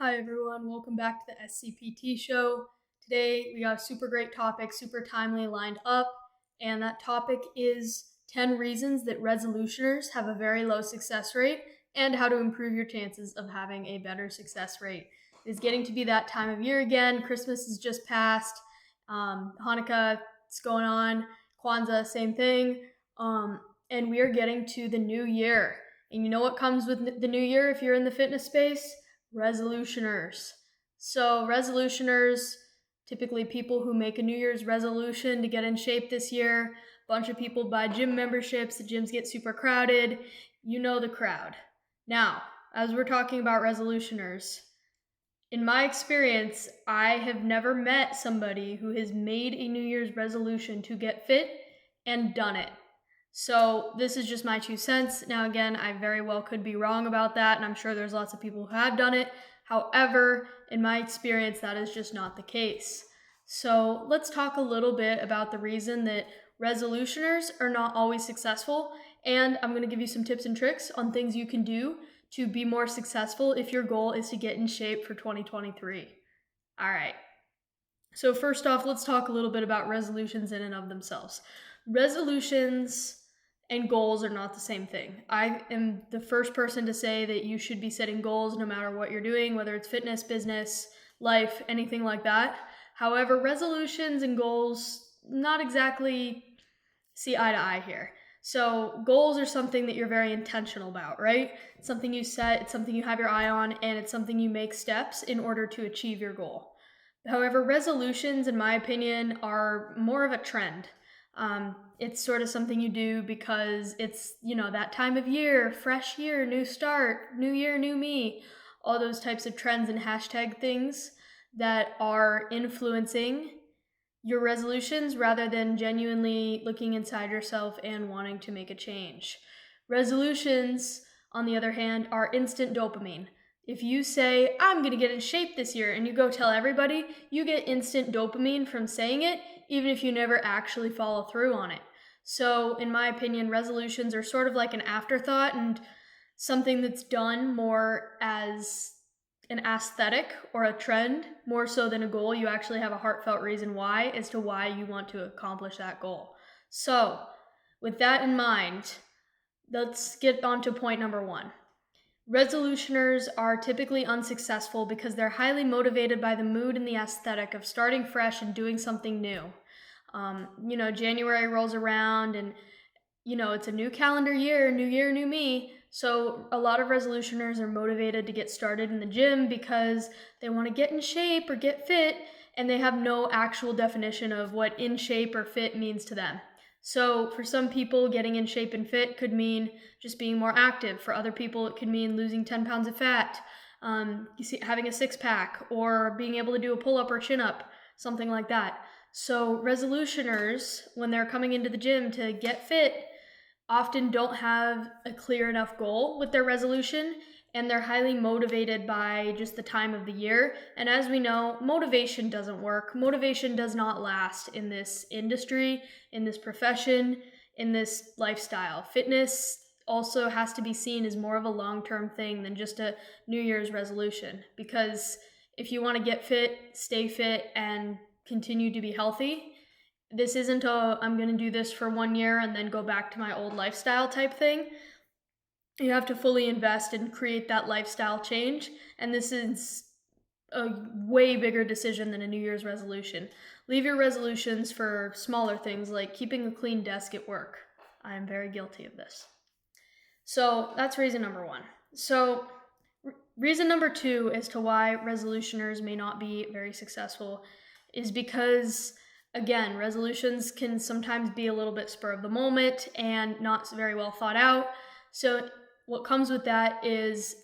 Hi everyone, welcome back to the SCPT show. Today we got a super great topic, super timely lined up, and that topic is 10 reasons that resolutioners have a very low success rate and how to improve your chances of having a better success rate. It is getting to be that time of year again. Christmas has just passed, Hanukkah is going on, Kwanzaa, same thing, and we are getting to the new year. And you know what comes with the new year if you're in the fitness space? Resolutioners. So, resolutioners, typically people who make a New Year's resolution to get in shape this year. A bunch of people buy gym memberships, the gyms get super crowded. You know the crowd. Now, as we're talking about resolutioners, in my experience, I have never met somebody who has made a New Year's resolution to get fit and done it. So this is just my 2 cents. Now, again, I very well could be wrong about that, and I'm sure there's lots of people who have done it. However, in my experience, that is just not the case. So let's talk a little bit about the reason that resolutioners are not always successful, and I'm going to give you some tips and tricks on things you can do to be more successful if your goal is to get in shape for 2023. All right. So first off, let's talk a little bit about resolutions in and of themselves. Resolutions and goals are not the same thing. I am the first person to say that you should be setting goals no matter what you're doing, whether it's fitness, business, life, anything like that. However, resolutions and goals not exactly see eye to eye here. So goals are something that you're very intentional about, right? It's something you set, it's something you have your eye on, and it's something you make steps in order to achieve your goal. However, resolutions, in my opinion, are more of a trend. It's sort of something you do because it's, that time of year, fresh year, new start, new year, new me, all those types of trends and hashtag things that are influencing your resolutions rather than genuinely looking inside yourself and wanting to make a change. Resolutions, on the other hand, are instant dopamine. If you say, I'm going to get in shape this year, and you go tell everybody, you get instant dopamine from saying it, even if you never actually follow through on it. So, in my opinion, resolutions are sort of like an afterthought and something that's done more as an aesthetic or a trend, more so than a goal. You actually have a heartfelt reason why, as to why you want to accomplish that goal. So, with that in mind, let's get on to point number 1. Resolutioners are typically unsuccessful because they're highly motivated by the mood and the aesthetic of starting fresh and doing something new. January rolls around and, it's a new calendar year, new me. So a lot of resolutioners are motivated to get started in the gym because they want to get in shape or get fit, and they have no actual definition of what in shape or fit means to them. So for some people, getting in shape and fit could mean just being more active. For other people, it could mean losing 10 pounds of fat, having a six-pack, or being able to do a pull-up or chin-up, something like that. So resolutioners, when they're coming into the gym to get fit, often don't have a clear enough goal with their resolution, and they're highly motivated by just the time of the year. And as we know, motivation doesn't work. Motivation does not last in this industry, in this profession, in this lifestyle. Fitness also has to be seen as more of a long-term thing than just a New Year's resolution, because if you want to get fit, stay fit, and continue to be healthy, this isn't I'm going to do this for 1 year and then go back to my old lifestyle type thing. You have to fully invest and create that lifestyle change. And this is a way bigger decision than a New Year's resolution. Leave your resolutions for smaller things like keeping a clean desk at work. I am very guilty of this. So that's reason number 1. So reason number 2 as to why resolutioners may not be very successful is because, again, resolutions can sometimes be a little bit spur of the moment and not very well thought out. So what comes with that is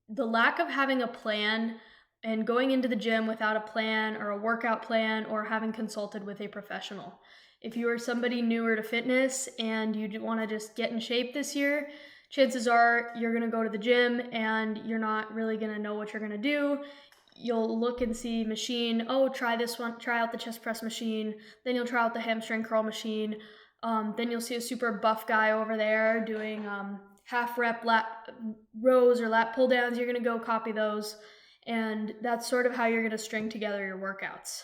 the lack of having a plan and going into the gym without a plan or a workout plan or having consulted with a professional. If you are somebody newer to fitness and you want to just get in shape this year, chances are you're going to go to the gym and you're not really going to know what you're going to do. You'll look and see machine, try this one, try out the chest press machine, then you'll try out the hamstring curl machine, then you'll see a super buff guy over there doing half rep lat rows or lat pull downs. You're going to go copy those, And that's sort of how you're going to string together your workouts.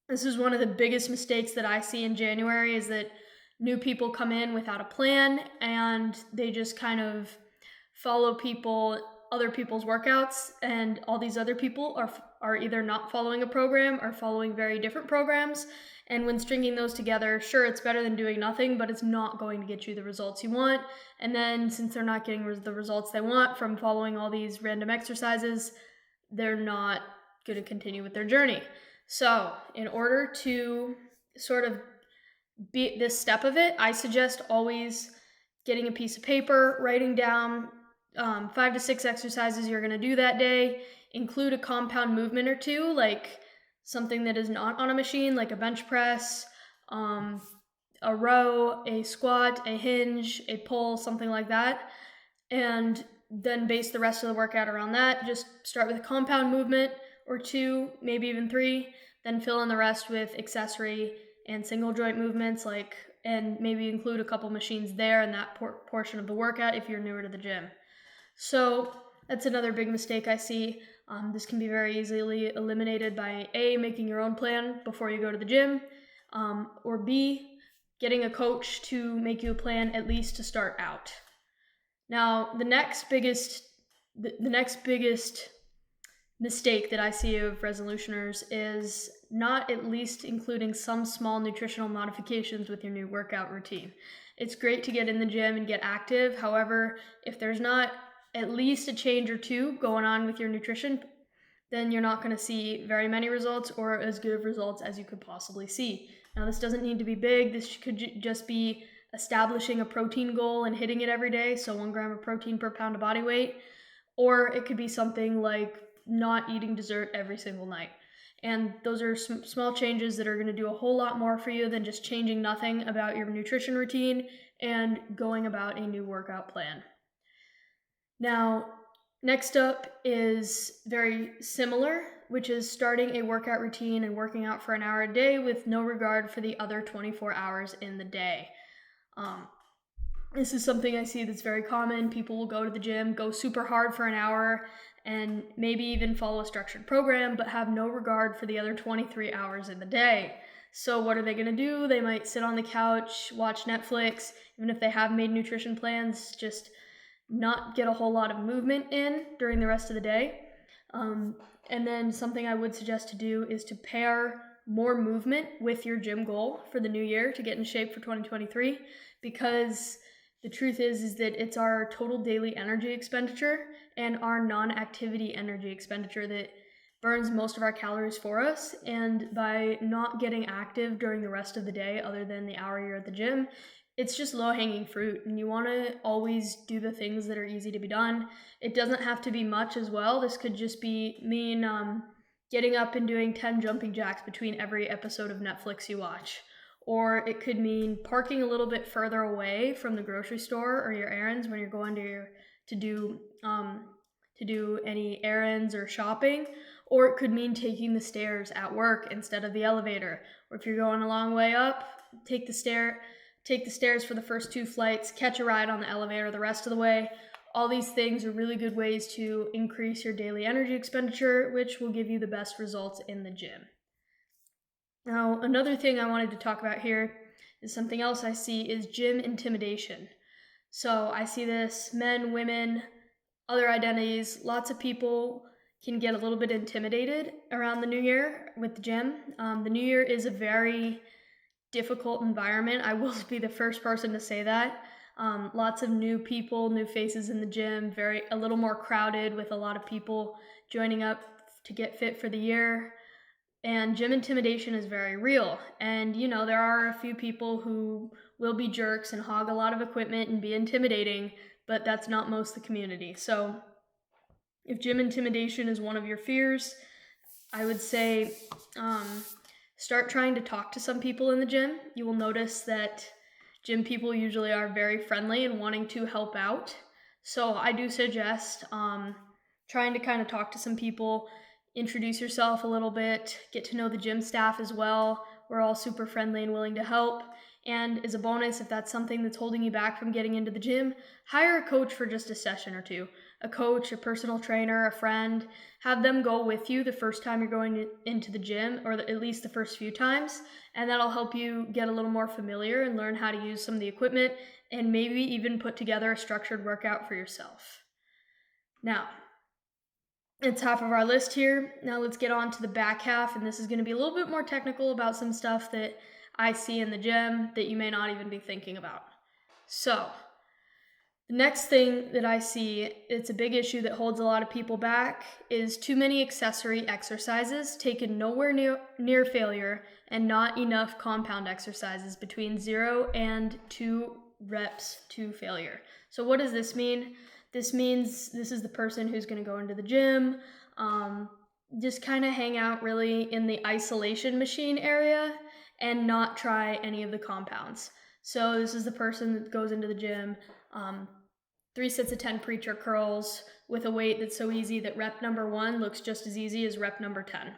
This is one of the biggest mistakes that I see in January, is that new people come in without a plan and they just kind of follow other people's workouts, and all these other people are either not following a program or following very different programs. And when stringing those together, sure, it's better than doing nothing, but it's not going to get you the results you want. And then since they're not getting the results they want from following all these random exercises, they're not going to continue with their journey. So in order to sort of beat this step of it, I suggest always getting a piece of paper, writing down 5 to 6 exercises you're going to do that day. Include a compound movement or two, like something that is not on a machine, like a bench press, a row, a squat, a hinge, a pull, something like that. And then base the rest of the workout around that. Just start with a compound movement or 2, maybe even 3, then fill in the rest with accessory and single joint movements, and maybe include a couple machines there in that portion of the workout if you're newer to the gym. So that's another big mistake I see. This can be very easily eliminated by A, making your own plan before you go to the gym, or B, getting a coach to make you a plan at least to start out. Now, the next biggest mistake that I see of resolutioners is not at least including some small nutritional modifications with your new workout routine. It's great to get in the gym and get active. However, if there's not at least a change or two going on with your nutrition, then you're not going to see very many results, or as good of results as you could possibly see. Now, this doesn't need to be big. This could just be establishing a protein goal and hitting it every day, so 1 gram of protein per pound of body weight. Or it could be something like not eating dessert every single night. And those are small changes that are going to do a whole lot more for you than just changing nothing about your nutrition routine and going about a new workout plan. Now, next up is very similar, which is starting a workout routine and working out for an hour a day with no regard for the other 24 hours in the day. This is something I see that's very common. People will go to the gym, go super hard for an hour, and maybe even follow a structured program, but have no regard for the other 23 hours in the day. So what are they going to do? They might sit on the couch, watch Netflix, even if they have made nutrition plans, just not get a whole lot of movement in during the rest of the day. And then something I would suggest to do is to pair more movement with your gym goal for the new year to get in shape for 2023, because the truth is that it's our total daily energy expenditure and our non-activity energy expenditure that burns most of our calories for us. And by not getting active during the rest of the day, other than the hour you're at the gym, it's just low-hanging fruit, and you want to always do the things that are easy to be done. It doesn't have to be much as well. This could just mean getting up and doing 10 jumping jacks between every episode of Netflix you watch. Or it could mean parking a little bit further away from the grocery store or your errands when you're going to do any errands or shopping. Or it could mean taking the stairs at work instead of the elevator. Or if you're going a long way up, take the stairs for the first 2 flights, catch a ride on the elevator the rest of the way. All these things are really good ways to increase your daily energy expenditure, which will give you the best results in the gym. Now, another thing I wanted to talk about here is something else I see is gym intimidation. So I see this, men, women, other identities, lots of people can get a little bit intimidated around the new year with the gym. The new year is a very difficult environment. I will be the first person to say that. Lots of new people, new faces in the gym, a little more crowded with a lot of people joining up to get fit for the year. And gym intimidation is very real. And, there are a few people who will be jerks and hog a lot of equipment and be intimidating, but that's not most of the community. So if gym intimidation is one of your fears, I would say start trying to talk to some people in the gym. You will notice that gym people usually are very friendly and wanting to help out. So I do suggest trying to kind of talk to some people, introduce yourself a little bit, get to know the gym staff as well. We're all super friendly and willing to help. And as a bonus, if that's something that's holding you back from getting into the gym, hire a coach for just a session or 2. a coach, a personal trainer, a friend. Have them go with you the first time you're going into the gym, or at least the first few times, and that'll help you get a little more familiar and learn how to use some of the equipment and maybe even put together a structured workout for yourself. Now, it's half of our list here. Now let's get on to the back half, and this is going to be a little bit more technical about some stuff that I see in the gym that you may not even be thinking about. So, the next thing that I see, it's a big issue that holds a lot of people back, is too many accessory exercises taken nowhere near failure and not enough compound exercises between 0 and 2 reps to failure. So what does this mean? This means this is the person who's going to go into the gym, just kind of hang out really in the isolation machine area and not try any of the compounds. So this is the person that goes into the gym, 3 sets of 10 preacher curls with a weight that's so easy that rep number 1 looks just as easy as rep number 10.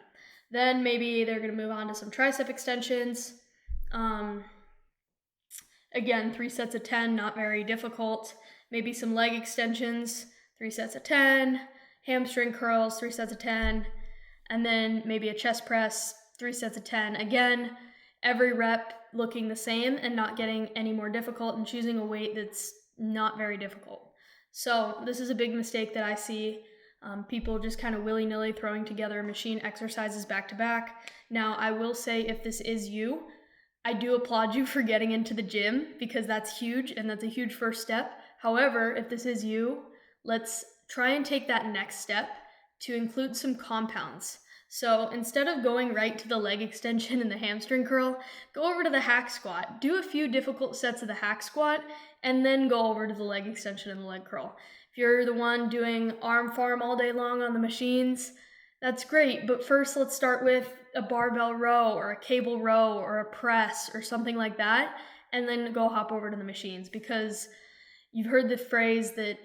Then maybe they're going to move on to some tricep extensions. Again, 3 sets of 10, not very difficult. Maybe some leg extensions, 3 sets of 10, hamstring curls, 3 sets of 10, and then maybe a chest press, 3 sets of 10. Again, every rep looking the same and not getting any more difficult, and choosing a weight that's not very difficult. So this is a big mistake that I see. People just kind of willy-nilly throwing together machine exercises back to back. Now, I will say, if this is you, I do applaud you for getting into the gym, because that's huge and that's a huge first step. However, if this is you, let's try and take that next step to include some compounds. So instead of going right to the leg extension and the hamstring curl, go over to the hack squat. Do a few difficult sets of the hack squat and then go over to the leg extension and the leg curl. If you're the one doing arm farm all day long on the machines, that's great, but first let's start with a barbell row or a cable row or a press or something like that, and then go hop over to the machines, because you've heard the phrase that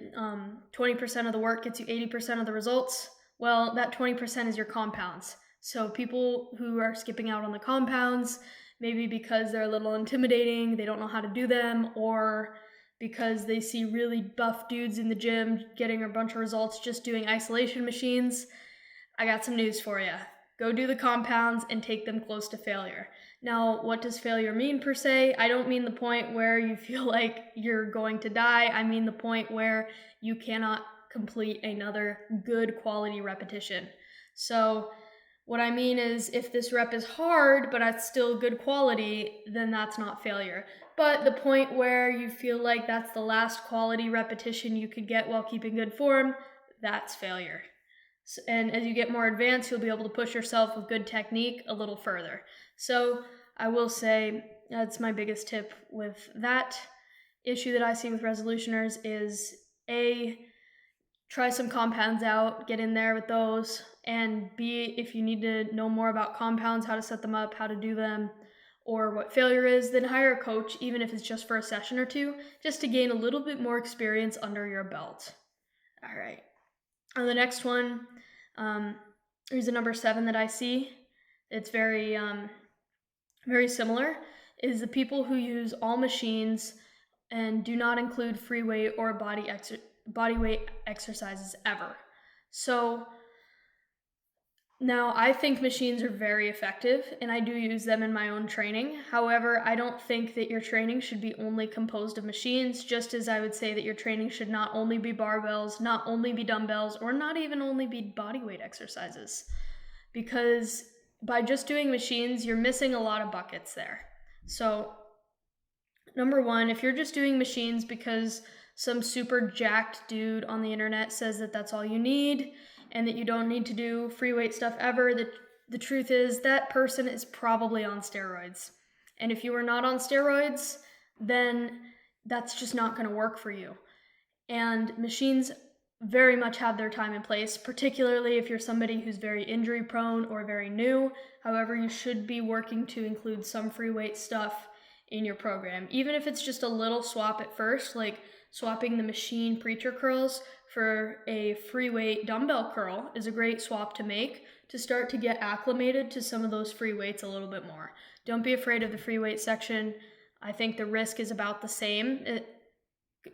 20% of the work gets you 80% of the results. Well, that 20% is your compounds. So people who are skipping out on the compounds, maybe because they're a little intimidating, they don't know how to do them, or because they see really buff dudes in the gym getting a bunch of results just doing isolation machines, I got some news for you. Go do the compounds and take them close to failure. Now, what does failure mean per se? I don't mean the point where you feel like you're going to die. I mean the point where you cannot complete another good quality repetition. So what I mean is, if this rep is hard, but it's still good quality, then that's not failure. But the point where you feel like that's the last quality repetition you could get while keeping good form, that's failure. And as you get more advanced, you'll be able to push yourself with good technique a little further. So I will say that's my biggest tip with that issue that I see with resolutioners is try some compounds out, get in there with those, and B, if you need to know more about compounds, how to set them up, how to do them, or what failure is, then hire a coach, even if it's just for a session or two, just to gain a little bit more experience under your belt. All right. On the next one, here's a number 7 that I see. It's very similar, is the people who use all machines and do not include free weight or body weight exercises ever. So now, I think machines are very effective, and I do use them in my own training. However, I don't think that your training should be only composed of machines, just as I would say that your training should not only be barbells, not only be dumbbells, or not even only be body weight exercises. Because by just doing machines, you're missing a lot of buckets there. So, number 1, if you're just doing machines because some super jacked dude on the internet says that that's all you need, and that you don't need to do free weight stuff ever, the truth is that person is probably on steroids. And if you are not on steroids, then that's just not going to work for you. And machines very much have their time and place, particularly if you're somebody who's very injury prone or very new. However, you should be working to include some free weight stuff in your program, even if it's just a little swap at first, like swapping the machine preacher curls for a free weight dumbbell curl is a great swap to make to start to get acclimated to some of those free weights a little bit more. Don't be afraid of the free weight section. I think the risk is about the same.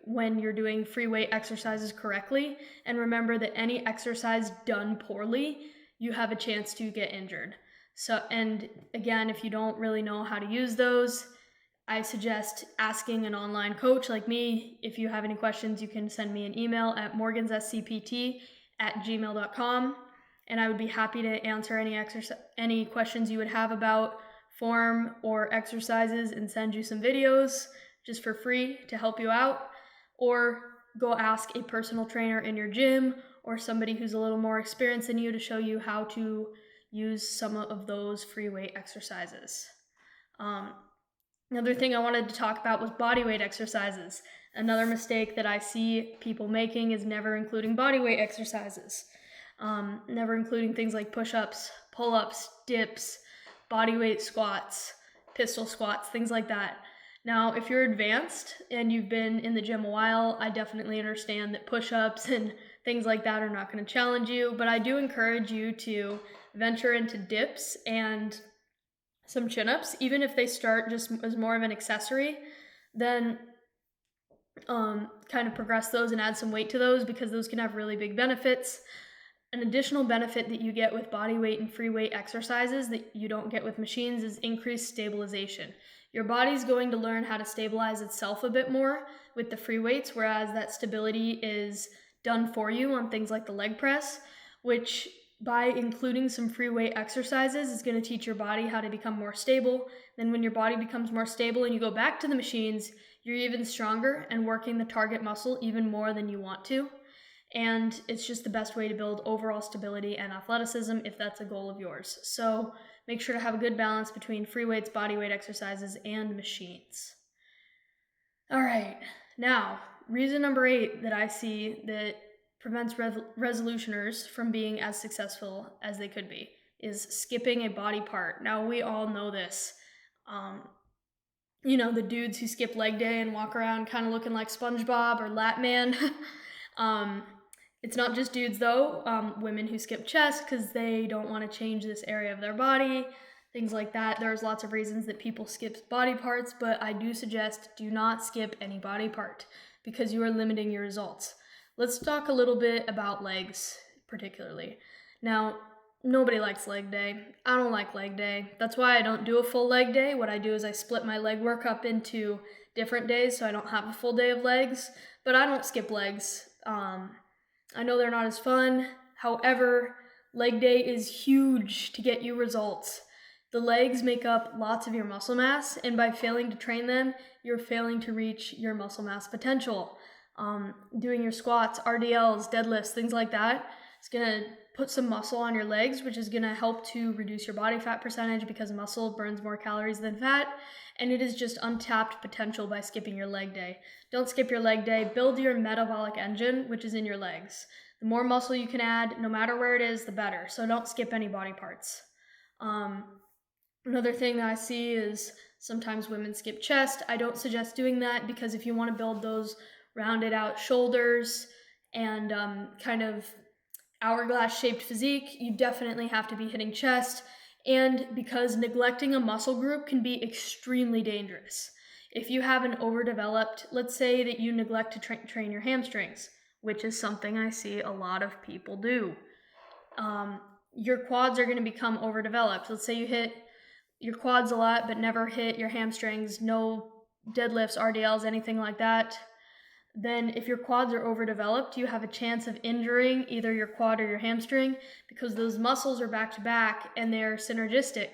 when you're doing free weight exercises correctly. And remember that any exercise done poorly, you have a chance to get injured. So, and again, if you don't really know how to use those, I suggest asking an online coach like me. If you have any questions, you can send me an email at morgansscpt@gmail.com, and I would be happy to answer any questions you would have about form or exercises and send you some videos just for free to help you out. Or go ask a personal trainer in your gym or somebody who's a little more experienced than you to show you how to use some of those free weight exercises. Another thing I wanted to talk about was body weight exercises. Another mistake that I see people making is never including body weight exercises. Never including things like push-ups, pull-ups, dips, body weight squats, pistol squats, things like that. Now, if you're advanced and you've been in the gym a while, I definitely understand that push-ups and things like that are not going to challenge you, but I do encourage you to venture into dips and some chin-ups, even if they start just as more of an accessory, then kind of progress those and add some weight to those, because those can have really big benefits. An additional benefit that you get with body weight and free weight exercises that you don't get with machines is increased stabilization. Your body's going to learn how to stabilize itself a bit more with the free weights, whereas that stability is done for you on things like the leg press, which by including some free weight exercises is going to teach your body how to become more stable. Then when your body becomes more stable and you go back to the machines, you're even stronger and working the target muscle even more than you want to. And it's just the best way to build overall stability and athleticism if that's a goal of yours. So make sure to have a good balance between free weights, body weight exercises, and machines. All right, now, reason number 8 that I see that prevents resolutioners from being as successful as they could be is skipping a body part. Now, we all know this. The dudes who skip leg day and walk around kind of looking like SpongeBob or Latman. It's not just dudes, though. Women who skip chest because they don't want to change this area of their body, things like that. There's lots of reasons that people skip body parts, but I do suggest do not skip any body part because you are limiting your results. Let's talk a little bit about legs, particularly. Now, nobody likes leg day. I don't like leg day. That's why I don't do a full leg day. What I do is I split my leg work up into different days so I don't have a full day of legs, but I don't skip legs. I know they're not as fun. However, leg day is huge to get you results. The legs make up lots of your muscle mass, and by failing to train them, you're failing to reach your muscle mass potential. Doing your squats, RDLs, deadlifts, things like that, it's going to put some muscle on your legs, which is going to help to reduce your body fat percentage because muscle burns more calories than fat, and it is just untapped potential by skipping your leg day. Don't skip your leg day. Build your metabolic engine, which is in your legs. The more muscle you can add, no matter where it is, the better. So don't skip any body parts. Another thing that I see is sometimes women skip chest. I don't suggest doing that because if you want to build those rounded out shoulders and kind of hourglass shaped physique, you definitely have to be hitting chest, and because neglecting a muscle group can be extremely dangerous. If you have an overdeveloped, let's say that you neglect to train your hamstrings, which is something I see a lot of people do. Your quads are going to become overdeveloped. Let's say you hit your quads a lot but never hit your hamstrings, no deadlifts, RDLs, anything like that. Then if your quads are overdeveloped, you have a chance of injuring either your quad or your hamstring because those muscles are back to back and they're synergistic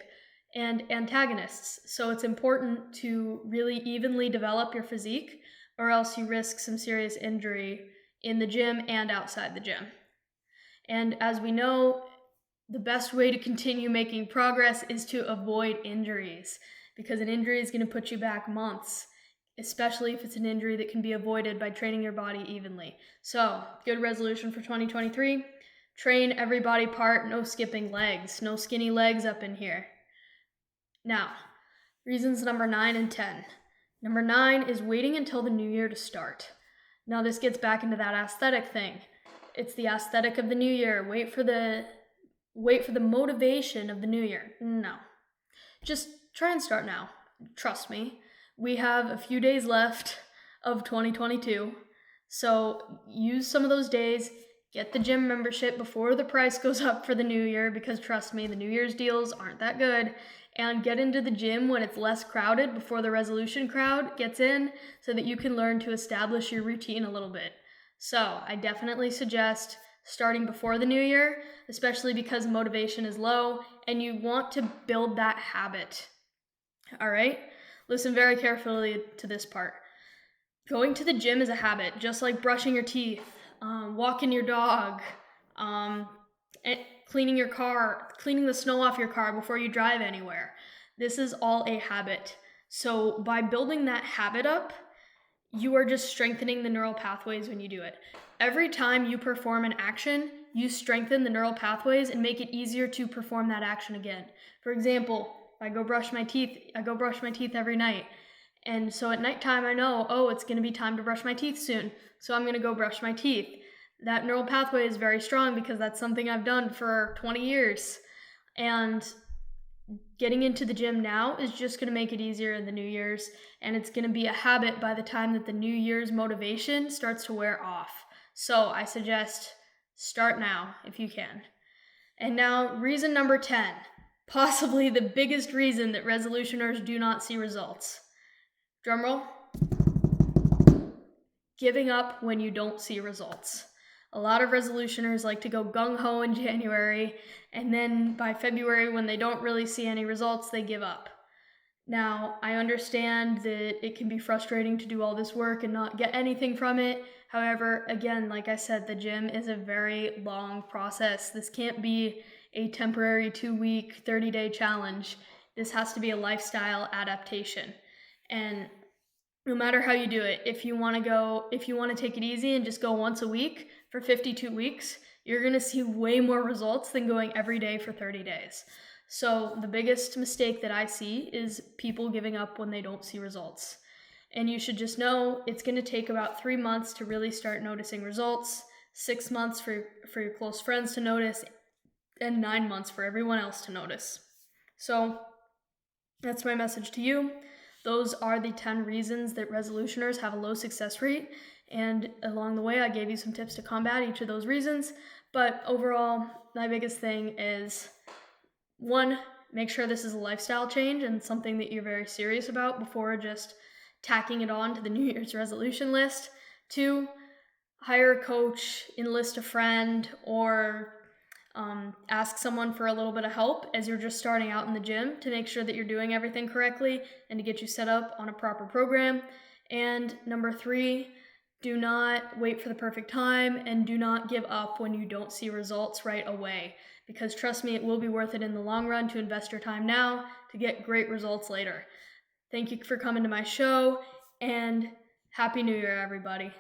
and antagonists. So it's important to really evenly develop your physique or else you risk some serious injury in the gym and outside the gym. And as we know, the best way to continue making progress is to avoid injuries because an injury is going to put you back months, especially if it's an injury that can be avoided by training your body evenly. So, good resolution for 2023, train every body part, no skipping legs, no skinny legs up in here. Now, reasons number 9 and 10. Number 9 is waiting until the new year to start. Now, this gets back into that aesthetic thing. It's the aesthetic of the new year. Wait for the motivation of the new year. No. Just try and start now. Trust me. We have a few days left of 2022. So use some of those days, get the gym membership before the price goes up for the new year, because trust me, the New Year's deals aren't that good. And get into the gym when it's less crowded before the resolution crowd gets in, so that you can learn to establish your routine a little bit. So I definitely suggest starting before the new year, especially because motivation is low and you want to build that habit. All right? Listen very carefully to this part. Going to the gym is a habit, just like brushing your teeth, walking your dog, um, cleaning your car, cleaning the snow off your car before you drive anywhere. This is all a habit. So by building that habit up, you are just strengthening the neural pathways when you do it. Every time you perform an action, you strengthen the neural pathways and make it easier to perform that action again. For example, if I go brush my teeth every night. And so at nighttime, I know, oh, it's going to be time to brush my teeth soon. So I'm going to go brush my teeth. That neural pathway is very strong because that's something I've done for 20 years. And getting into the gym now is just going to make it easier in the New Year's, and it's going to be a habit by the time that the New Year's motivation starts to wear off. So I suggest start now if you can. And now, reason number 10, possibly the biggest reason that resolutioners do not see results. Drumroll. Giving up when you don't see results. A lot of resolutioners like to go gung-ho in January, and then by February, when they don't really see any results, they give up. Now, I understand that it can be frustrating to do all this work and not get anything from it. However, again, like I said, the gym is a very long process. This can't be a temporary 2-week, 30-day challenge. This has to be a lifestyle adaptation. And no matter how you do it, if you want to take it easy and just go once a week for 52 weeks, you're going to see way more results than going every day for 30 days. So the biggest mistake that I see is people giving up when they don't see results. And you should just know it's going to take about 3 months to really start noticing results, 6 months for your close friends to notice, and 9 months for everyone else to notice. So that's my message to you. Those are the 10 reasons that resolutioners have a low success rate. And along the way, I gave you some tips to combat each of those reasons. But overall, my biggest thing is, 1, make sure this is a lifestyle change and something that you're very serious about before just tacking it on to the New Year's resolution list. 2, hire a coach, enlist a friend, or ask someone for a little bit of help as you're just starting out in the gym to make sure that you're doing everything correctly and to get you set up on a proper program. And number 3, do not wait for the perfect time and do not give up when you don't see results right away, because trust me, it will be worth it in the long run to invest your time now to get great results later. Thank you for coming to my show, and Happy New Year, everybody.